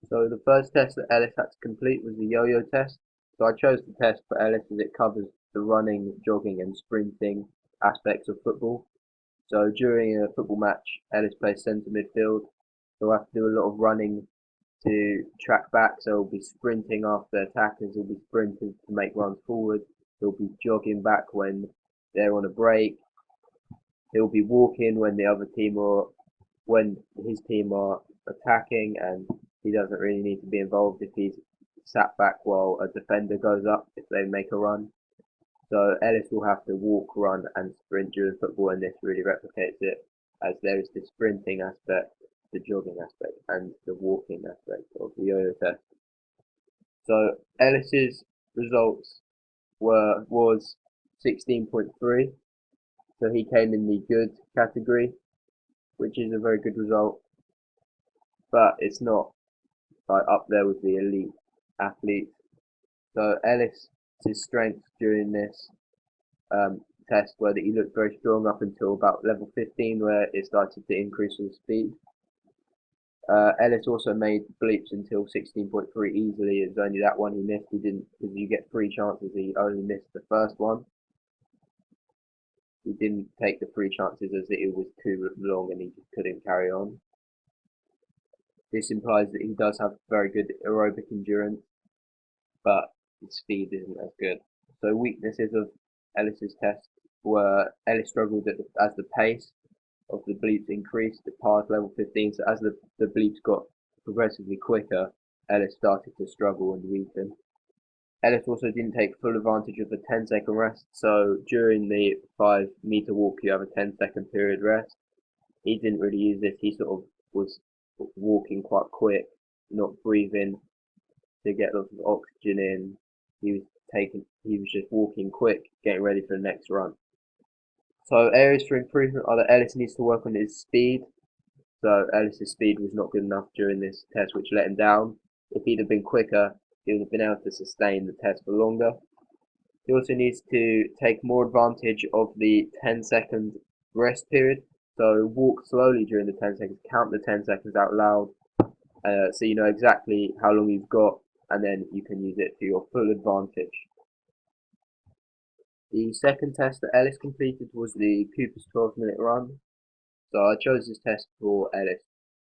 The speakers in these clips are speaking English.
So the first test that Ellis had to complete was the yo-yo test. So I chose the test for Ellis as it covers the running, jogging and sprinting aspects of football. So during a football match, Ellis plays centre midfield. He'll have to do a lot of running to track back, so he'll be sprinting after attackers, he'll be sprinting to make runs forward, he'll be jogging back when they're on a break, he'll be walking when the other team or when his team are attacking, and he doesn't really need to be involved if he's sat back while a defender goes up if they make a run. So Ellis will have to walk, run, and sprint during football, and this really replicates it, as there is the sprinting aspect, the jogging aspect, and the walking aspect of the yo-yo test. So Ellis's results was 16.3, so he came in the good category, which is a very good result, but it's not like up there with the elite athletes. So Ellis's strengths during this test were that he looked very strong up until about level 15, where it started to increase his speed. Ellis also made bleeps until 16.3 easily. It was only that one he missed. He didn't, because you get 3 chances. He only missed the first one. He didn't take the 3 chances as it was too long and he just couldn't carry on. This implies that he does have very good aerobic endurance, but his speed isn't as good. So weaknesses of Ellis's test were Ellis struggled as the pace of the bleeps increased past level 15. So as the bleeps got progressively quicker, Ellis started to struggle and weaken. Ellis also didn't take full advantage of the 10-second rest. So during the 5-meter walk, you have a 10-second period rest. He didn't really use this. He sort of was walking quite quick, not breathing to get lots of oxygen in. He was just walking quick, getting ready for the next run. So areas for improvement are that Ellis needs to work on his speed. So Ellis's speed was not good enough during this test, which let him down. If he'd have been quicker, he would have been able to sustain the test for longer. He also needs to take more advantage of the 10-second rest period. So walk slowly during the 10 seconds, count the 10 seconds out loud, so you know exactly how long you've got, and then you can use it to your full advantage. The second test that Ellis completed was the Cooper's 12-minute run. So I chose this test for Ellis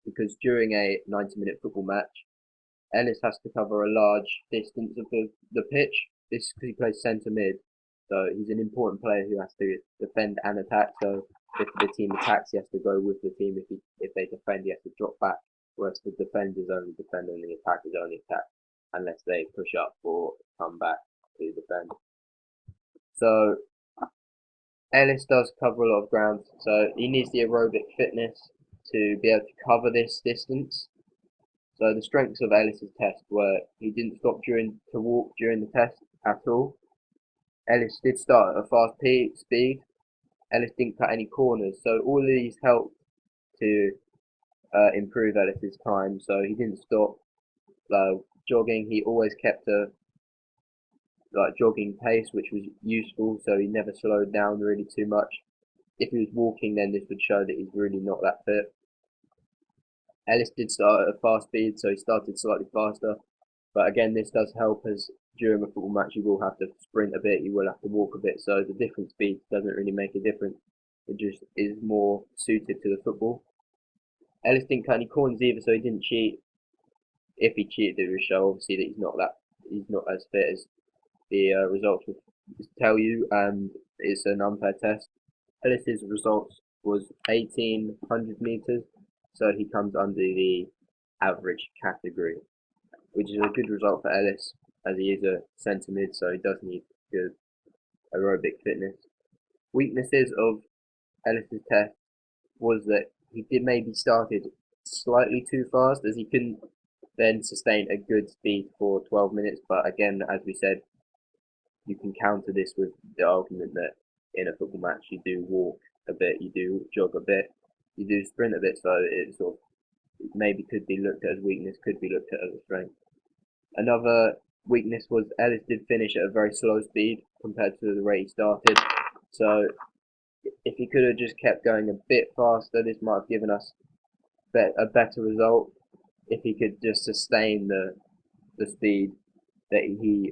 because during a 90-minute football match, Ellis has to cover a large distance of the pitch. This is because he plays centre mid, so he's an important player who has to defend and attack. So if the team attacks, he has to go with the team. If they defend, he has to drop back. Whereas the defenders only defend and the attackers only attack unless they push up or come back to defend. So Ellis does cover a lot of ground, so he needs the aerobic fitness to be able to cover this distance. So the strengths of Ellis's test were he didn't stop to walk during the test at all. Ellis did start at a fast speed. Ellis didn't cut any corners, so all of these helped to improve Ellis's time. So he didn't stop jogging. He always kept a jogging pace, which was useful. So he never slowed down really too much. If he was walking, then this would show that he's really not that fit. Ellis did start at a fast speed, so he started slightly faster. But again, this does help as during a football match you will have to sprint a bit, you will have to walk a bit, so the different speeds doesn't really make a difference. It just is more suited to the football. Ellis didn't cut any corners either, so he didn't cheat. If he cheated, it would show obviously that he's not as fit as the results would tell you, and it's an unfair test. Ellis's results was 1800 meters, so he comes under the average category, which is a good result for Ellis, as he is a centre mid, so he does need good aerobic fitness. Weaknesses of Ellis's test was that he did maybe started slightly too fast, as he couldn't then sustain a good speed for 12 minutes. But again, as we said, you can counter this with the argument that in a football match you do walk a bit, you do jog a bit, you do sprint a bit, so it sort of maybe could be looked at as weakness, could be looked at as a strength. Another weakness was Ellis did finish at a very slow speed compared to the rate he started. So if he could have just kept going a bit faster, this might have given us a better result. if he could just sustain the speed that he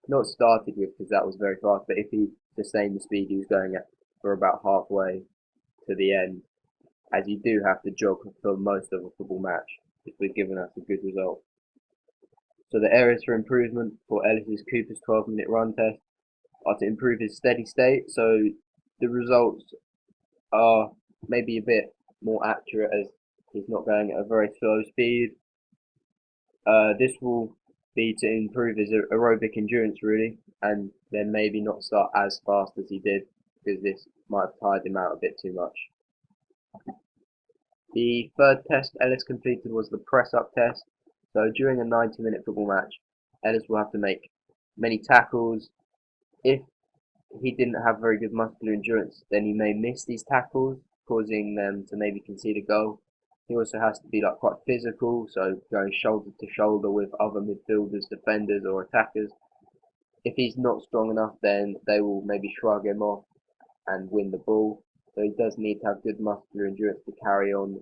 not started with, because that was very fast, but if he sustained the speed he was going at for about halfway to the end, as you do have to jog for most of a football match, this would have given us a good result. So the areas for improvement for Ellis's Cooper's 12-minute run test are to improve his steady state, so the results are maybe a bit more accurate as he's not going at a very slow speed. This will be to improve his aerobic endurance really, and then maybe not start as fast as he did, because this might have tired him out a bit too much. The third test Ellis completed was the press-up test. So during a 90-minute football match, Ellis will have to make many tackles. If he didn't have very good muscular endurance, then he may miss these tackles, causing them to maybe concede a goal. He also has to be quite physical, so going shoulder to shoulder with other midfielders, defenders or attackers. If he's not strong enough, then they will maybe shrug him off and win the ball. So he does need to have good muscular endurance to carry on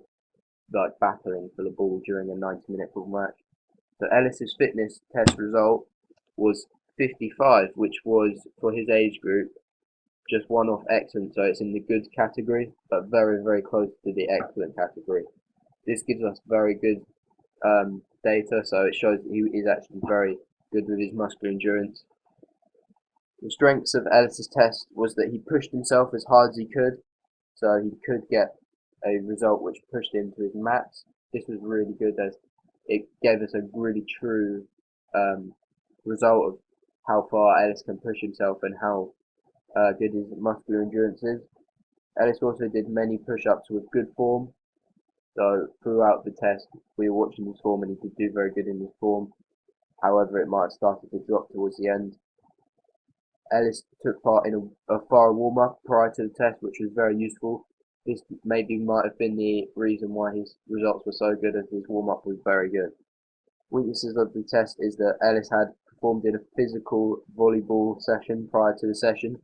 battling for the ball during a 90-minute football match. So Ellis's fitness test result was 55, which was for his age group just one off excellent, so it's in the good category, but very, very close to the excellent category. This gives us very good data, so it shows that he is actually very good with his muscular endurance. The strengths of Ellis's test was that he pushed himself as hard as he could, so he could get a result which pushed him to his max. This was really good as it gave us a really true result of how far Ellis can push himself and how good his muscular endurance is. Ellis also did many push-ups with good form, so throughout the test we were watching his form and he did do very good in his form. However, it might have started to drop towards the end. Ellis took part in a thorough warm-up prior to the test, which was very useful. This maybe might have been the reason why his results were so good, as his warm-up was very good. Weaknesses of the test is that Ellis had performed in a physical volleyball session prior to the session,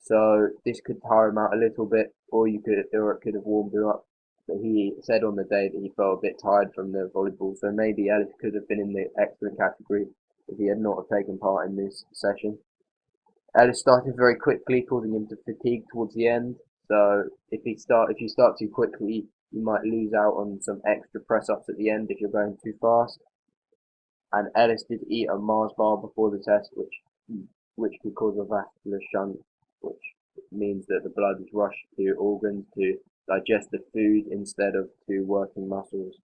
so this could tire him out a little bit, or it could have warmed him up. But he said on the day that he felt a bit tired from the volleyball, so maybe Ellis could have been in the excellent category if he had not have taken part in this session. Ellis started very quickly, causing him to fatigue towards the end. So if you start too quickly, you might lose out on some extra press-ups at the end if you're going too fast. And Ellis did eat a Mars bar before the test, which could cause a vascular shunt, which means that the blood is rushed to organs to digest the food instead of to working muscles.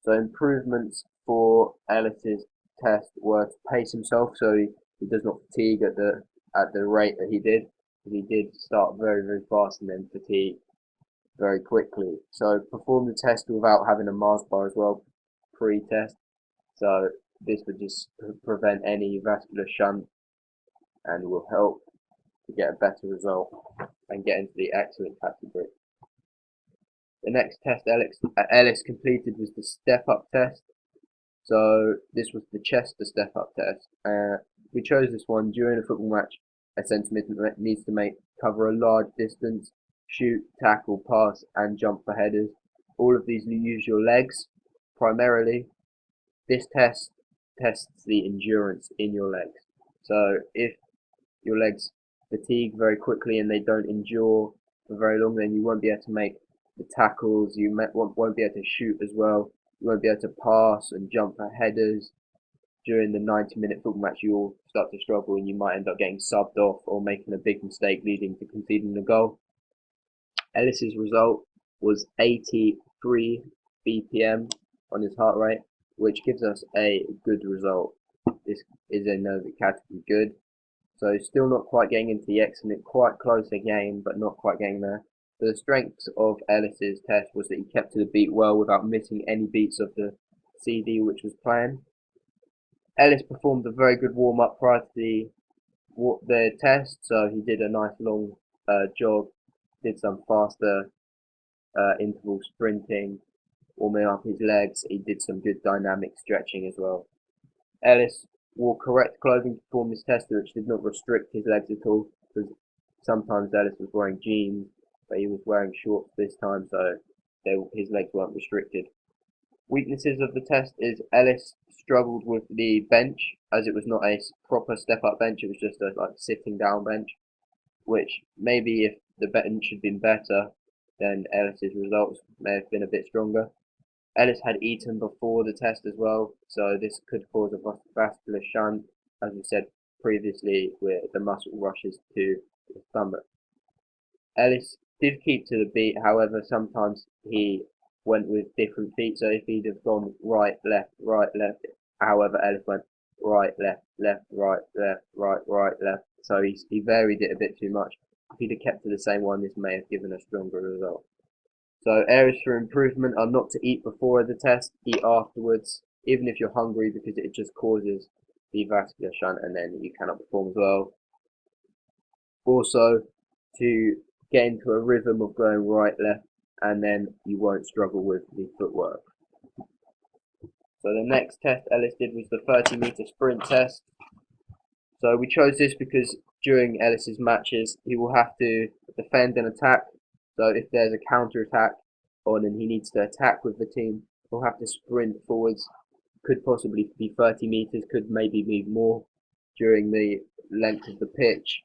So improvements for Ellis's test were to pace himself so he does not fatigue at the rate that he did. He did start very, very fast and then fatigue very quickly. So perform the test without having a Mars bar as well pre-test. So this would just prevent any vascular shunt and will help to get a better result and get into the excellent category. The next test Ellis completed was the step-up test. So this was the Chester step-up test. We chose this one during a football match. A centre mid needs to cover a large distance, shoot, tackle, pass, and jump for headers. All of these use your legs primarily. This test tests the endurance in your legs. So if your legs fatigue very quickly and they don't endure for very long, then you won't be able to make the tackles. You won't be able to shoot as well. You won't be able to pass and jump for headers. During the 90-minute football match, you'll start to struggle and you might end up getting subbed off or making a big mistake leading to conceding the goal. Ellis's result was 83 BPM on his heart rate, which gives us a good result. This is in the category good. So still not quite getting into the excellent, quite close again, but not quite getting there. The strengths of Ellis's test was that he kept to the beat well without missing any beats of the CD which was planned. Ellis performed a very good warm-up prior to the test, so he did a nice long jog, did some faster interval sprinting, warming up his legs. He did some good dynamic stretching as well. Ellis wore correct clothing to perform this test, which did not restrict his legs at all, because sometimes Ellis was wearing jeans, but he was wearing shorts this time, so his legs weren't restricted. Weaknesses of the test is Ellis struggled with the bench, as it was not a proper step-up bench, it was just a sitting down bench, which maybe if the bench had been better, then Ellis's results may have been a bit stronger. Ellis had eaten before the test as well, so this could cause a vascular shunt, as we said previously, where the muscle rushes to the stomach. Ellis did keep to the beat, however, sometimes he went with different feet, so if he'd have gone right, left, however, Ellis went right, left, right, left, so he varied it a bit too much. If he'd have kept to the same one, this may have given a stronger result. So areas for improvement are not to eat before the test, eat afterwards, even if you're hungry, because it just causes the vascular shunt and then you cannot perform as well. Also, to get into a rhythm of going right, left, and then you won't struggle with the footwork. So the next test Ellis did was the 30-meter sprint test. So we chose this because during Ellis's matches, he will have to defend and attack. So if there's a counter attack on and he needs to attack with the team, he'll have to sprint forwards. Could possibly be 30 meters, could maybe be more during the length of the pitch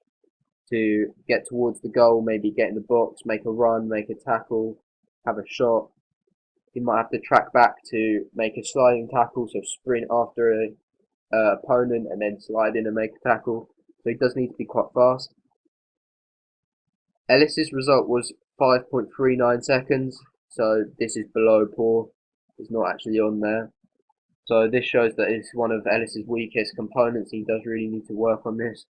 to get towards the goal, maybe get in the box, make a run, make a tackle, have a shot. He might have to track back to make a sliding tackle, so sprint after a opponent and then slide in and make a tackle. So he does need to be quite fast. Ellis's result was 5.39 seconds, so this is below poor. It's not actually on there. So this shows that it's one of Ellis's weakest components. He does really need to work on this.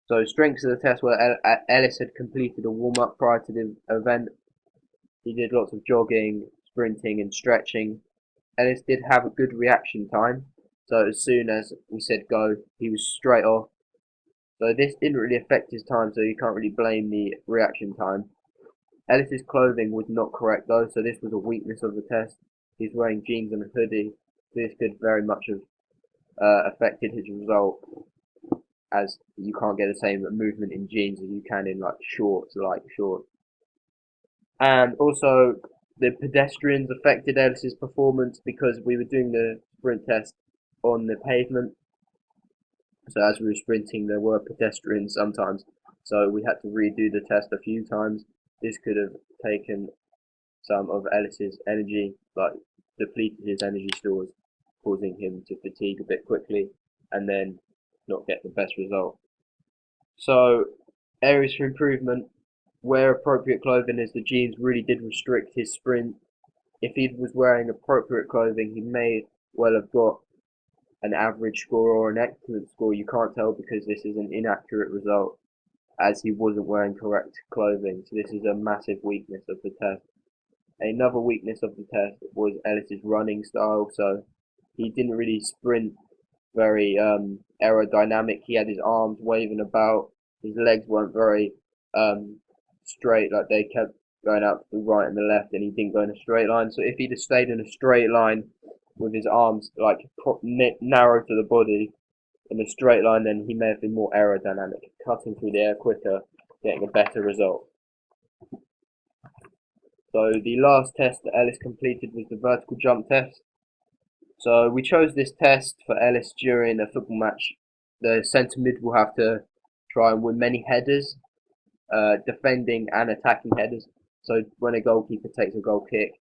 So strengths of the test were Ellis had completed a warm-up prior to the event. He did lots of jogging, sprinting and stretching. Ellis did have a good reaction time. So as soon as we said go, he was straight off. So this didn't really affect his time, so you can't really blame the reaction time. Ellis's clothing was not correct though, so this was a weakness of the test. He's wearing jeans and a hoodie. This could very much have affected his result, as you can't get the same movement in jeans as you can in shorts. And also the pedestrians affected Ellis's performance because we were doing the sprint test on the pavement. So as we were sprinting, there were pedestrians sometimes, so we had to redo the test a few times. This could have taken some of Ellis's energy, depleted his energy stores, causing him to fatigue a bit quickly and then not get the best result. So areas for improvement: wear appropriate clothing, as the jeans really did restrict his sprint. If he was wearing appropriate clothing, he may well have got an average score or an excellent score. You can't tell because this is an inaccurate result, as he wasn't wearing correct clothing. So this is a massive weakness of the test. Another weakness of the test was Ellis's running style. So he didn't really sprint very aerodynamic. He had his arms waving about. His legs weren't very straight. They kept going out to the right and the left, and he didn't go in a straight line. So if he'd have stayed in a straight line with his arms narrow to the body in a straight line, then he may have been more aerodynamic, cutting through the air quicker, getting a better result. So the last test that Ellis completed was the vertical jump test. So we chose this test for Ellis during a football match. The centre mid will have to try and win many headers, defending and attacking headers. So when a goalkeeper takes a goal kick,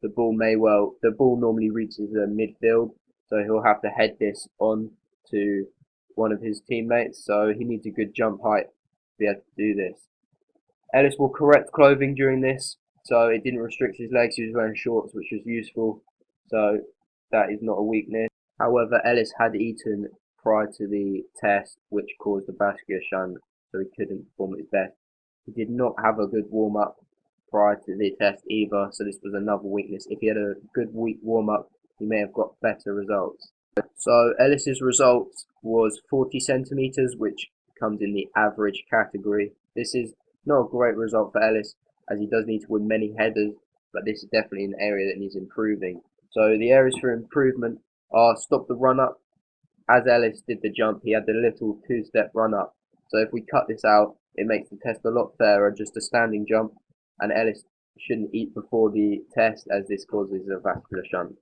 the ball normally reaches the midfield, so he'll have to head this on to one of his teammates. So he needs a good jump height to be able to do this. Ellis wore correct clothing during this, so it didn't restrict his legs. He was wearing shorts, which was useful. So that is not a weakness. However, Ellis had eaten prior to the test, which caused a vascular shunt, so he couldn't perform at his best. He did not have a good warm-up prior to the test either, so this was another weakness. If he had a good weak warm-up, he may have got better results. So Ellis's results was 40 centimeters, which comes in the average category. This is not a great result for Ellis, as he does need to win many headers, but this is definitely an area that needs improving. So the areas for improvement are stop the run-up. As Ellis did the jump, he had the little two-step run-up. So if we cut this out, it makes the test a lot fairer, just a standing jump, and Ellis shouldn't eat before the test, as this causes a vascular shunt.